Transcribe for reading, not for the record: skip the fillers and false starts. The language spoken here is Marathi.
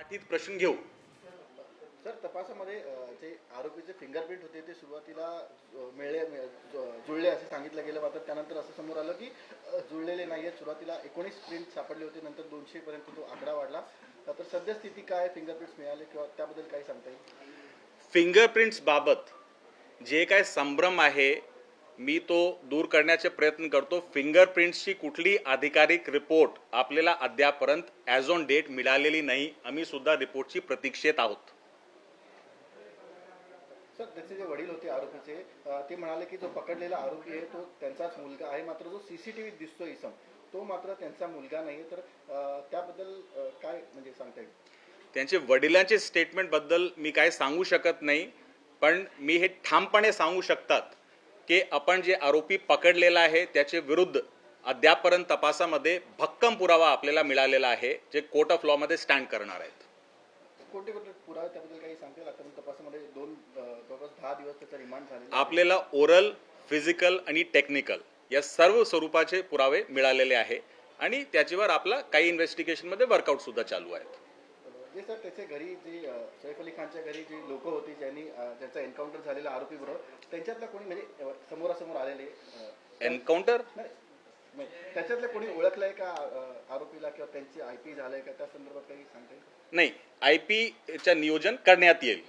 मातीत प्रश्न घेऊ। सर, तपासामध्ये जे आरोपीचे फिंगरप्रिंट होते ते सुरुवातीला जुळले असे सांगितलं गेलं, मात्र त्यानंतर असं समोर आलं की जुळलेले नाही आहेत। सुरुवातीला 19 प्रिंट सापडले होते, नंतर 200 पर्यंत तो आकडा वाढला। तर सद्यस्थिती काय, फिंगरप्रिंट्स मिळाले किंवा त्याबद्दल काही सांगता येईल? फिंगरप्रिंट्स बाबत जे काय संभ्रम आहे मी तो दूर करण्याचे प्रयत्न करतो। फिंगरप्रिंट्सची कुठली अधिकारिक रिपोर्ट आपल्याला अद्यापर्यंत ॲज ऑन डेट मिळालेली नाही। आम्ही सुद्धा रिपोर्टची प्रतीक्षेत आहोत। सर, त्याचे जे वडील होते आरोपीचे, ते म्हणाले की जो पकडलेला आरोपी आहे तो त्यांचाच मुलगा आहे, मात्र जो सीसीटीव्ही दिसतो इसम तो मात्र त्यांचा मुलगा नाही। तर त्याबद्दल काय म्हणजे सांगता येईल? त्यांचे वडिलांचे स्टेटमेंट बद्दल मी काय सांगू शकत नाही, पण मी हे ठामपणे सांगू शकतात की आपण जे आरोपी पकडलेला आहे त्याचे विरुद्ध अद्यापर्यंत तपासामध्ये भक्कम पुरावा आपल्याला मिळालेला आहे, जे कोर्ट ऑफ लॉ मध्ये स्टँड करणार आहेत। कोणते कोणते पुरावे त्याबद्दल काही सांगता येईल? आता तपासामध्ये जवळपास 10 दिवस त्याचा रिमांड झालेला आपल्याला ओरल, फिजिकल आणि टेक्निकल या सर्व स्वरूपाचे पुरावे मिळालेले आहे आणि त्याच्यावर आपला काही इन्व्हेस्टिगेशनमध्ये वर्कआउट सुद्धा चालू आहे। जे सर, त्याच्या घरी जे सैफ अली खानच्या घरी जी लोक होती ज्यांनी ज्यांचा एन्काउंटर झालेला आरोपी बरोबर, त्यांच्यातला कोणी म्हणजे समोरासमोर आलेले एन्काउंटर नाही, त्याच्यातलं कोणी ओळखलंय का आरोपीला, किंवा त्यांची IP झालंय का, त्या संदर्भात काही सांगता येईल? नाही, IP च्या नियोजन करण्यात येईल।